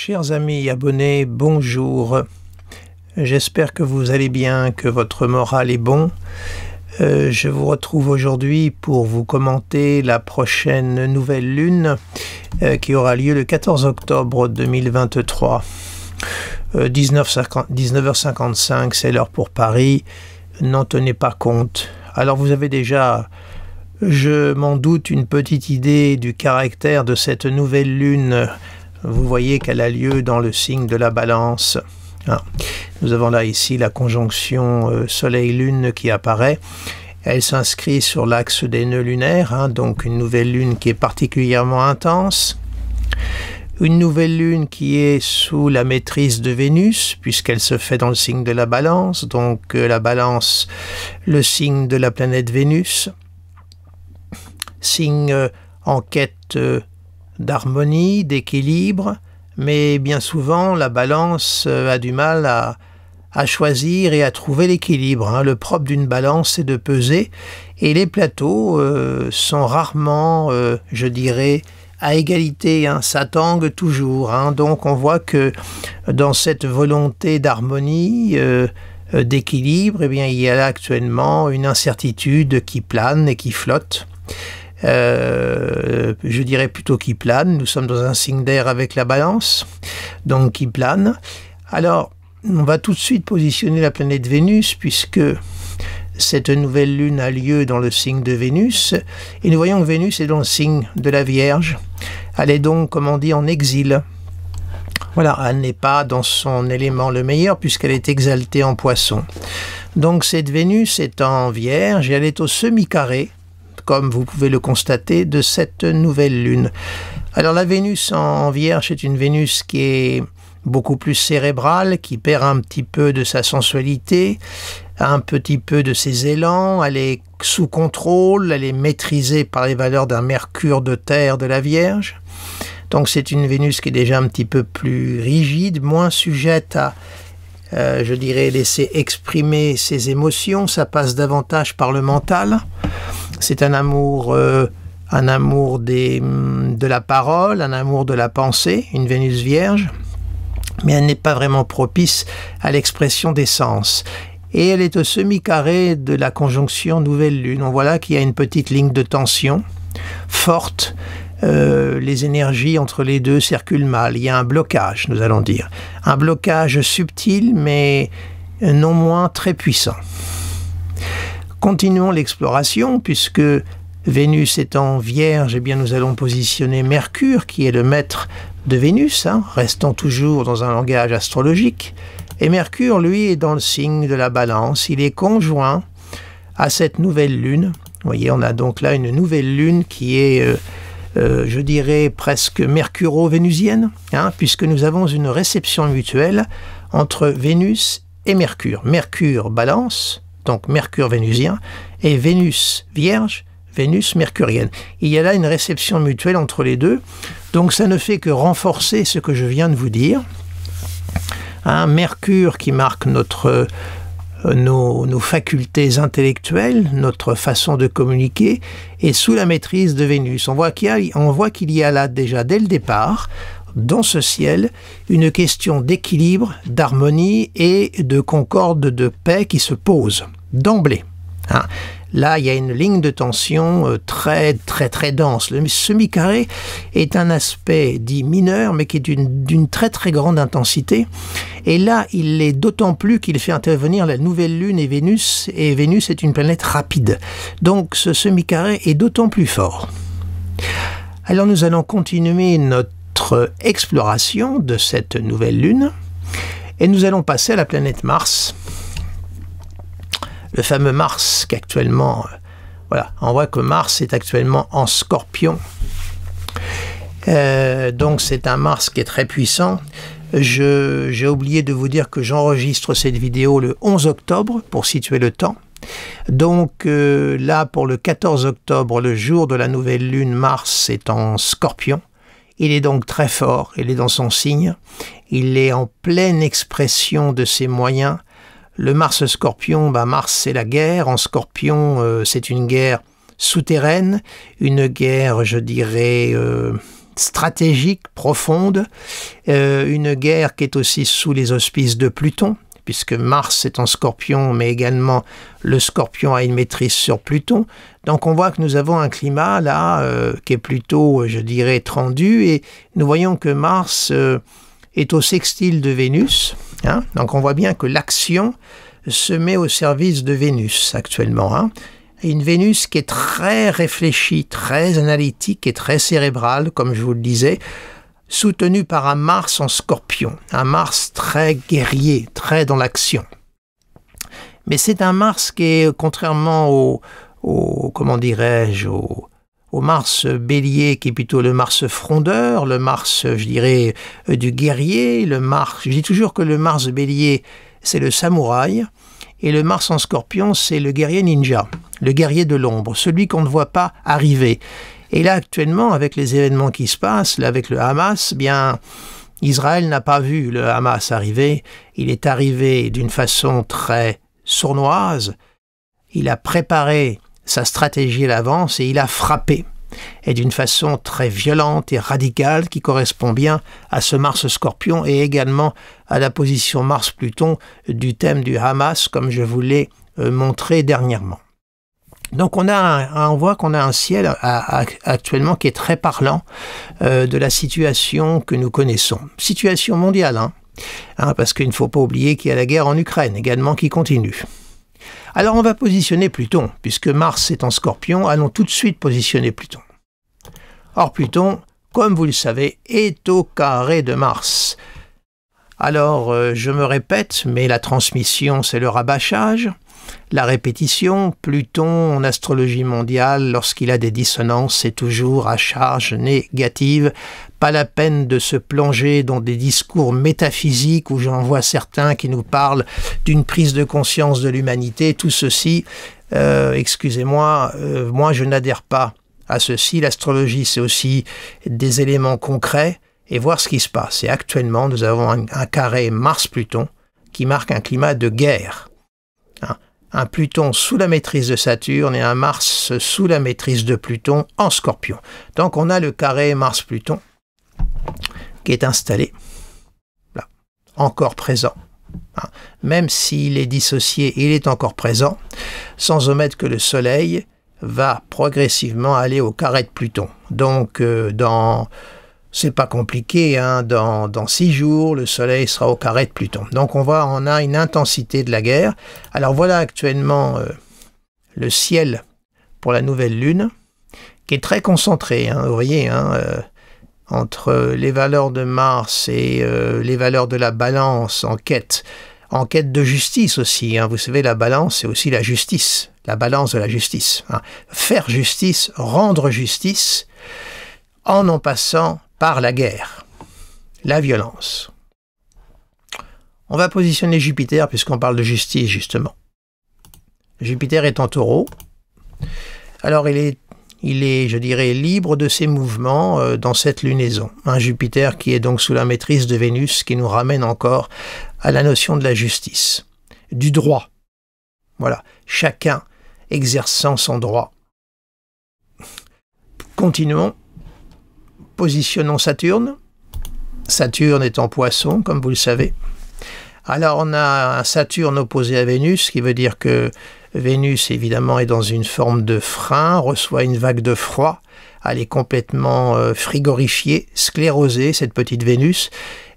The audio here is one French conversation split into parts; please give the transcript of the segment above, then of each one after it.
Chers amis abonnés, bonjour. J'espère que vous allez bien, que votre moral est bon. Je vous retrouve aujourd'hui pour vous commenter la prochaine nouvelle lune qui aura lieu le 14 octobre 2023. 19h55, c'est l'heure pour Paris. N'en tenez pas compte. Alors vous avez déjà, je m'en doute, une petite idée du caractère de cette nouvelle lune. Vous voyez qu'elle a lieu dans le signe de la Balance. Nous avons là ici la conjonction Soleil-Lune qui apparaît. Elle s'inscrit sur l'axe des nœuds lunaires, donc une nouvelle lune qui est particulièrement intense. Une nouvelle lune qui est sous la maîtrise de Vénus, puisqu'elle se fait dans le signe de la Balance. Donc la Balance, le signe de la planète Vénus. Signe en quête d'harmonie, d'équilibre, mais bien souvent la Balance a du mal à choisir et à trouver l'équilibre. Le propre d'une Balance, c'est de peser, et les plateaux sont rarement, je dirais, à égalité, ça tangue toujours. Donc on voit que dans cette volonté d'harmonie, d'équilibre, il y a là actuellement une incertitude qui plane et qui flotte. Je dirais plutôt qui plane. Nous sommes dans un signe d'air avec la Balance, donc qui plane. Alors, on va tout de suite positionner la planète Vénus, puisque cette nouvelle lune a lieu dans le signe de Vénus, et nous voyons que Vénus est dans le signe de la Vierge. Elle est donc, comme on dit, en exil. Voilà, elle n'est pas dans son élément le meilleur, puisqu'elle est exaltée en Poisson. Donc cette Vénus est en Vierge, et elle est au semi-carré, comme vous pouvez le constater, de cette nouvelle lune. Alors la Vénus en Vierge est une Vénus qui est beaucoup plus cérébrale, qui perd un petit peu de sa sensualité, un petit peu de ses élans, elle est sous contrôle, elle est maîtrisée par les valeurs d'un Mercure de terre de la Vierge. Donc c'est une Vénus qui est déjà un petit peu plus rigide, moins sujette à, je dirais, laisser exprimer ses émotions. Ça passe davantage par le mental. C'est un amour de la parole, un amour de la pensée, une Vénus vierge, mais elle n'est pas vraiment propice à l'expression des sens. Et elle est au semi-carré de la conjonction nouvelle lune. On voit là qu'il y a une petite ligne de tension forte. Les énergies entre les deux circulent mal. Il y a un blocage, nous allons dire. Un blocage subtil, mais non moins très puissant. Continuons l'exploration, puisque Vénus étant Vierge, nous allons positionner Mercure, qui est le maître de Vénus. Restons toujours dans un langage astrologique. Et Mercure, lui, est dans le signe de la Balance. Il est conjoint à cette nouvelle lune. Vous voyez, on a donc là une nouvelle lune qui est, je dirais, presque mercuro-vénusienne, puisque nous avons une réception mutuelle entre Vénus et Mercure. Mercure Balance, donc Mercure vénusien, et Vénus Vierge, Vénus mercurienne. Il y a là une réception mutuelle entre les deux, donc ça ne fait que renforcer ce que je viens de vous dire. Mercure qui marque nos facultés intellectuelles, notre façon de communiquer, et sous la maîtrise de Vénus. On voit qu'il y a là déjà dès le départ, dans ce ciel, une question d'équilibre, d'harmonie et de concorde, de paix qui se pose d'emblée. Là, il y a une ligne de tension très dense. Le semi-carré est un aspect dit mineur, mais qui est d'une très grande intensité. Et là, il l'est d'autant plus qu'il fait intervenir la nouvelle lune et Vénus est une planète rapide. Donc ce semi-carré est d'autant plus fort. Alors nous allons continuer notre exploration de cette nouvelle lune, et nous allons passer à la planète Mars. Le fameux Mars qu'actuellement, voilà, on voit que Mars est actuellement en Scorpion. Donc c'est un Mars qui est très puissant. J'ai oublié de vous dire que j'enregistre cette vidéo le 11 octobre pour situer le temps. Donc là, pour le 14 octobre, le jour de la nouvelle lune, Mars est en Scorpion. Il est donc très fort, il est dans son signe. Il est en pleine expression de ses moyens. Le Mars Scorpion, Mars c'est la guerre. En Scorpion, c'est une guerre souterraine, une guerre, je dirais, stratégique, profonde, une guerre qui est aussi sous les auspices de Pluton, puisque Mars est en Scorpion, mais également le Scorpion a une maîtrise sur Pluton. Donc on voit que nous avons un climat là qui est plutôt, je dirais, tendu, et nous voyons que Mars est au sextile de Vénus. Hein. Donc on voit bien que l'action se met au service de Vénus actuellement. Hein. Une Vénus qui est très réfléchie, très analytique et très cérébrale, comme je vous le disais, soutenue par un Mars en Scorpion, un Mars très guerrier, très dans l'action. Mais c'est un Mars qui est, contrairement au comment dirais-je, au Mars Bélier, qui est plutôt le Mars frondeur, le Mars, je dirais, du guerrier, le Mars, je dis toujours que le Mars Bélier, c'est le samouraï, et le Mars en Scorpion, c'est le guerrier ninja, le guerrier de l'ombre, celui qu'on ne voit pas arriver. Et là, actuellement, avec les événements qui se passent, là, avec le Hamas, bien, Israël n'a pas vu le Hamas arriver. Il est arrivé d'une façon très sournoise. Il a préparé sa stratégie à l'avance et il a frappé. Et d'une façon très violente et radicale qui correspond bien à ce Mars Scorpion et également à la position Mars-Pluton du thème du Hamas, comme je vous l'ai montré dernièrement. Donc on voit qu'on a un ciel actuellement qui est très parlant de la situation que nous connaissons. Situation mondiale, parce qu'il ne faut pas oublier qu'il y a la guerre en Ukraine également qui continue. Alors on va positionner Pluton, puisque Mars est en Scorpion, allons tout de suite positionner Pluton. Or Pluton, comme vous le savez, est au carré de Mars. Alors je me répète, mais la transmission c'est le rabâchage. La répétition, Pluton en astrologie mondiale, lorsqu'il a des dissonances, c'est toujours à charge négative. Pas la peine de se plonger dans des discours métaphysiques où j'en vois certains qui nous parlent d'une prise de conscience de l'humanité. Tout ceci, excusez-moi, moi je n'adhère pas à ceci. L'astrologie, c'est aussi des éléments concrets et voir ce qui se passe. Et actuellement, nous avons un carré Mars-Pluton qui marque un climat de guerre. Un Pluton sous la maîtrise de Saturne et un Mars sous la maîtrise de Pluton en Scorpion. Donc on a le carré Mars-Pluton qui est installé, là, encore présent. Même s'il est dissocié, il est encore présent, sans omettre que le Soleil va progressivement aller au carré de Pluton. Donc c'est pas compliqué, dans 6 jours, le Soleil sera au carré de Pluton. Donc on a une intensité de la guerre. Alors voilà actuellement le ciel pour la nouvelle lune, qui est très concentré, vous voyez, entre les valeurs de Mars et les valeurs de la balance en quête de justice aussi. Vous savez, la balance, c'est aussi la justice, la balance de la justice. Faire justice, rendre justice, en passant par la guerre, la violence. On va positionner Jupiter puisqu'on parle de justice justement. Jupiter est en Taureau. Alors il est, je dirais, libre de ses mouvements dans cette lunaison. Un Jupiter qui est donc sous la maîtrise de Vénus, qui nous ramène encore à la notion de la justice, du droit. Voilà, chacun exerçant son droit. Continuons. Positionnons Saturne. Saturne est en Poisson, comme vous le savez. Alors on a un Saturne opposé à Vénus, ce qui veut dire que Vénus, évidemment, est dans une forme de frein, reçoit une vague de froid. Elle est complètement frigorifiée, sclérosée, cette petite Vénus.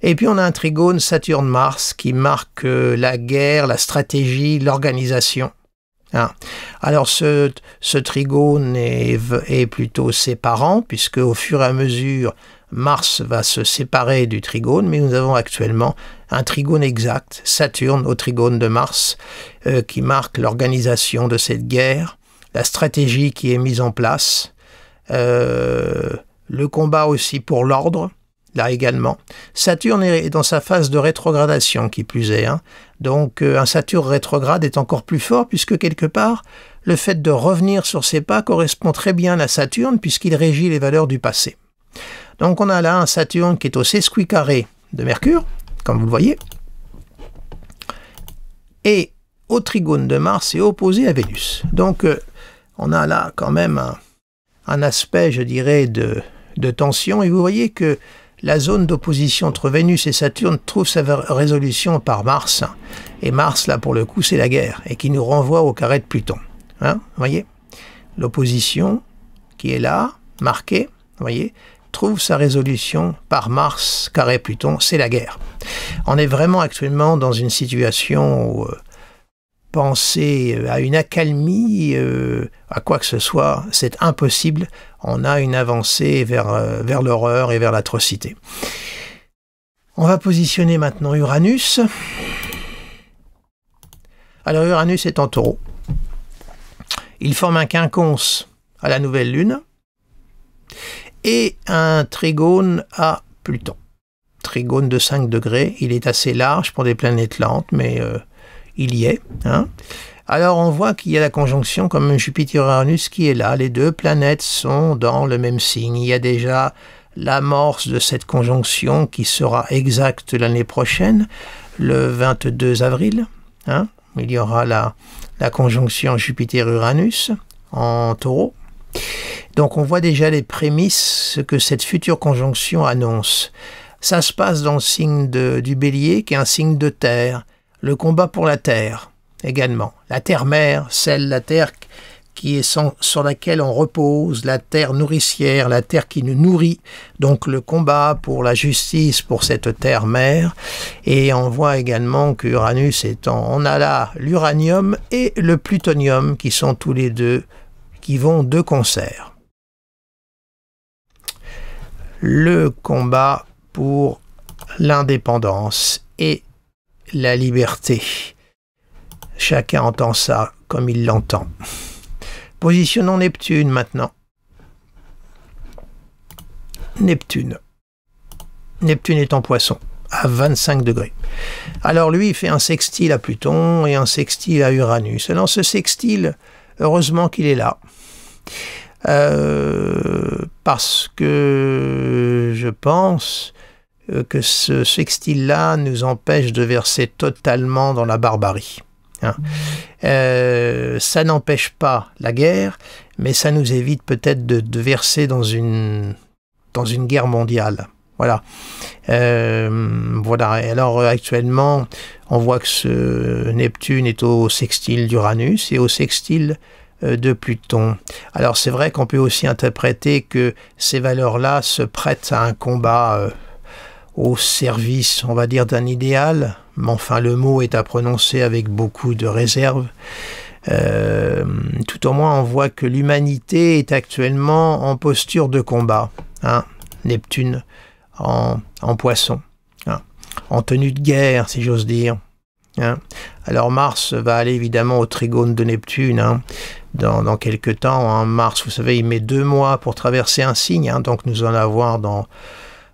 Et puis on a un trigone Saturne-Mars qui marque la guerre, la stratégie, l'organisation. Alors ce trigone est plutôt séparant, puisque au fur et à mesure, Mars va se séparer du trigone, mais nous avons actuellement un trigone exact, Saturne au trigone de Mars, qui marque l'organisation de cette guerre, la stratégie qui est mise en place, le combat aussi pour l'ordre, là également. Saturne est dans sa phase de rétrogradation, qui plus est. Donc un Saturne rétrograde est encore plus fort, puisque quelque part, le fait de revenir sur ses pas correspond très bien à Saturne, puisqu'il régit les valeurs du passé. Donc on a là un Saturne qui est au sesquicarré de Mercure, comme vous le voyez, et au trigone de Mars et opposé à Vénus. Donc on a là quand même un aspect, je dirais, de de tension. Et vous voyez que la zone d'opposition entre Vénus et Saturne trouve sa résolution par Mars. Et Mars, là, pour le coup, c'est la guerre, et qui nous renvoie au carré de Pluton. Hein, vous voyez, l'opposition qui est là, marquée, vous voyez, trouve sa résolution par Mars, carré Pluton, c'est la guerre. On est vraiment actuellement dans une situation où penser à une accalmie, à quoi que ce soit, c'est impossible. On a une avancée vers l'horreur et vers l'atrocité. On va positionner maintenant Uranus. Alors Uranus est en Taureau. Il forme un quinconce à la nouvelle lune et un trigone à Pluton. Trigone de 5 degrés, il est assez large pour des planètes lentes, mais il y est. Hein. Alors on voit qu'il y a la conjonction comme Jupiter-Uranus qui est là. Les deux planètes sont dans le même signe. Il y a déjà l'amorce de cette conjonction qui sera exacte l'année prochaine, le 22 avril. Hein. Il y aura la conjonction Jupiter-Uranus en Taureau. Donc on voit déjà les prémices que cette future conjonction annonce. Ça se passe dans le signe du Bélier, qui est un signe de terre. Le combat pour la terre, également. La terre-mère, la terre qui est sur laquelle on repose, la terre nourricière, la terre qui nous nourrit. Donc le combat pour la justice pour cette terre-mère. Et on voit également qu'Uranus on a là l'uranium et le plutonium qui sont tous les deux, qui vont de concert. Le combat pour l'indépendance et la liberté. Chacun entend ça comme il l'entend. Positionnons Neptune maintenant. Neptune. Neptune est en Poisson, à 25 degrés. Alors lui, il fait un sextile à Pluton et un sextile à Uranus. Alors ce sextile, heureusement qu'il est là. Parce que je pense que ce sextile-là nous empêche de verser totalement dans la barbarie. Hein. Ça n'empêche pas la guerre, mais ça nous évite peut-être de verser dans une guerre mondiale. Voilà. Voilà. Et alors actuellement, on voit que ce Neptune est au sextile d'Uranus et au sextile de Pluton. Alors c'est vrai qu'on peut aussi interpréter que ces valeurs-là se prêtent à un combat au service, on va dire, d'un idéal, mais enfin le mot est à prononcer avec beaucoup de réserve. Tout au moins on voit que l'humanité est actuellement en posture de combat. Hein, Neptune en Poisson, hein, en tenue de guerre si j'ose dire. Hein. Alors Mars va aller évidemment au trigone de Neptune, hein, dans quelques temps. Hein. Mars, vous savez, il met 2 mois pour traverser un signe, hein, donc nous allons avoir dans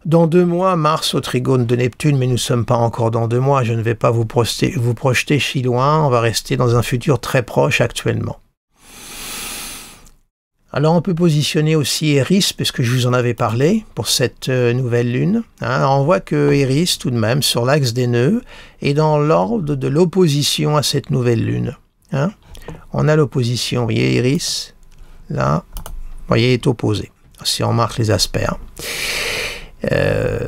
2 mois Mars au trigone de Neptune, mais nous ne sommes pas encore dans 2 mois. Je ne vais pas vous projeter si loin, on va rester dans un futur très proche actuellement. Alors on peut positionner aussi Eris, puisque je vous en avais parlé, pour cette nouvelle lune. Hein, on voit que Eris, tout de même, sur l'axe des nœuds, est dans l'ordre de l'opposition à cette nouvelle lune. Hein. On a l'opposition, vous voyez, Eris, là, vous voyez, est opposé, si on marque les aspects. Hein.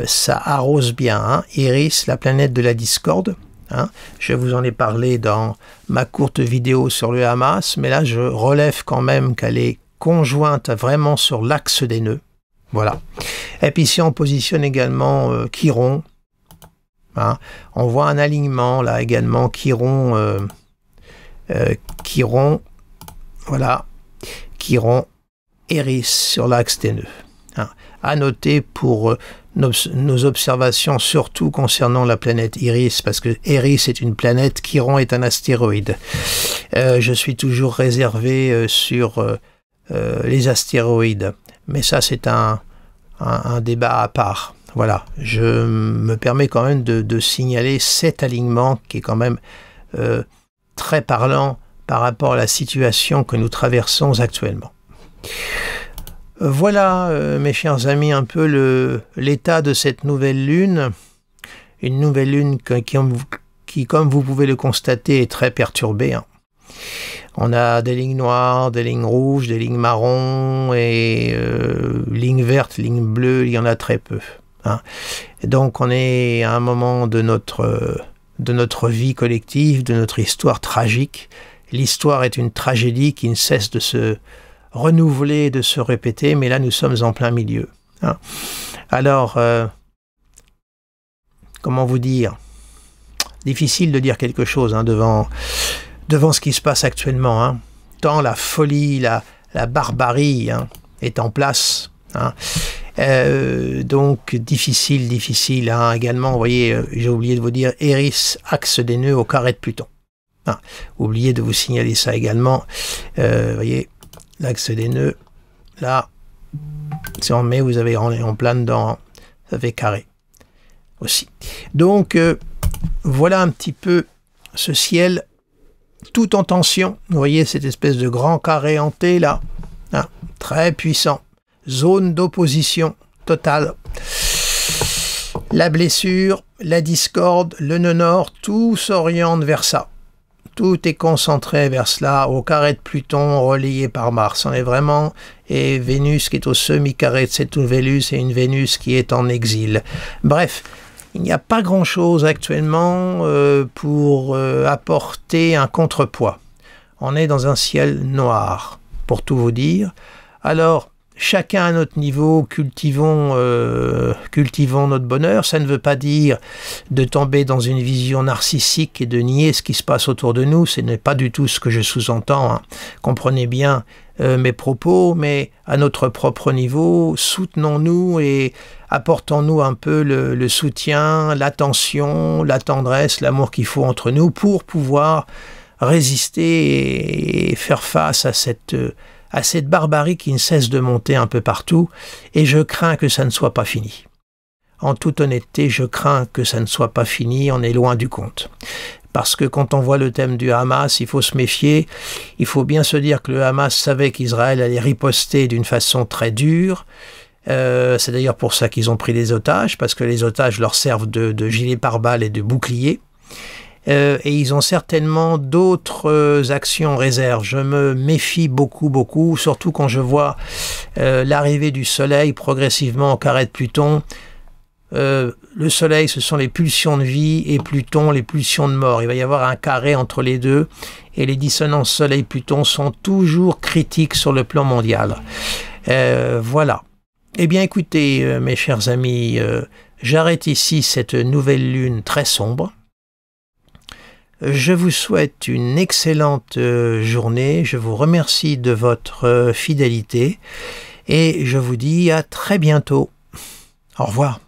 Ça arrose bien, hein. Eris, la planète de la discorde. Hein. Je vous en ai parlé dans ma courte vidéo sur le Hamas, mais là je relève quand même qu'elle est conjointe vraiment sur l'axe des nœuds. Voilà. Et puis ici on positionne également Chiron. Hein. On voit un alignement là également, Chiron, voilà, Chiron, Eris sur l'axe des nœuds. Hein. À noter pour nos observations, surtout concernant la planète Eris, parce que Eris est une planète, Chiron est un astéroïde. Je suis toujours réservé sur les astéroïdes, mais ça c'est un débat à part. Voilà, je me permets quand même de signaler cet alignement qui est quand même très parlant par rapport à la situation que nous traversons actuellement. Voilà, mes chers amis, un peu l'état de cette nouvelle lune. Une nouvelle lune qui, comme vous pouvez le constater, est très perturbée. Hein. On a des lignes noires, des lignes rouges, des lignes marron et lignes vertes, lignes bleues, il y en a très peu. Hein. Donc on est à un moment de notre vie collective, de notre histoire tragique. L'histoire est une tragédie qui ne cesse de se renouveler, de se répéter, mais là nous sommes en plein milieu. Hein. Alors, comment vous dire? Difficile de dire quelque chose hein, devant ce qui se passe actuellement. Hein. Tant la folie, la barbarie hein, est en place. Hein. Donc difficile hein. Également, vous voyez, j'ai oublié de vous dire Eris, axe des nœuds au carré de Pluton. Hein. Oublié de vous signaler ça également. Vous voyez, l'axe des nœuds, là, si on met, vous avez en plein dedans, ça fait carré aussi. Donc voilà un petit peu ce ciel tout en tension. Vous voyez cette espèce de grand carré hanté là, hein, très puissant. Zone d'opposition totale. La blessure, la discorde, le nœud nord, tout s'oriente vers ça. Tout est concentré vers cela, au carré de Pluton relayé par Mars. On est vraiment, et Vénus qui est au semi-carré de cette nouvelle Vénus, et une Vénus qui est en exil. Bref, il n'y a pas grand-chose actuellement pour apporter un contrepoids. On est dans un ciel noir, pour tout vous dire. Alors, chacun à notre niveau, cultivons notre bonheur. Ça ne veut pas dire de tomber dans une vision narcissique et de nier ce qui se passe autour de nous. Ce n'est pas du tout ce que je sous-entends. Hein. Comprenez bien mes propos, mais à notre propre niveau, soutenons-nous et apportons-nous un peu le soutien, l'attention, la tendresse, l'amour qu'il faut entre nous pour pouvoir résister et faire face à cette barbarie qui ne cesse de monter un peu partout, et je crains que ça ne soit pas fini. En toute honnêteté, je crains que ça ne soit pas fini, on est loin du compte. Parce que quand on voit le thème du Hamas, il faut se méfier, il faut bien se dire que le Hamas savait qu'Israël allait riposter d'une façon très dure. C'est d'ailleurs pour ça qu'ils ont pris les otages, parce que les otages leur servent de gilet pare-balles et de bouclier. Et ils ont certainement d'autres actions en réserve. Je me méfie beaucoup, surtout quand je vois l'arrivée du Soleil progressivement au carré de Pluton. Le Soleil, ce sont les pulsions de vie, et Pluton, les pulsions de mort. Il va y avoir un carré entre les deux, et les dissonances Soleil-Pluton sont toujours critiques sur le plan mondial. Voilà. Eh bien, écoutez, mes chers amis, j'arrête ici cette nouvelle lune très sombre. Je vous souhaite une excellente journée, je vous remercie de votre fidélité et je vous dis à très bientôt. Au revoir.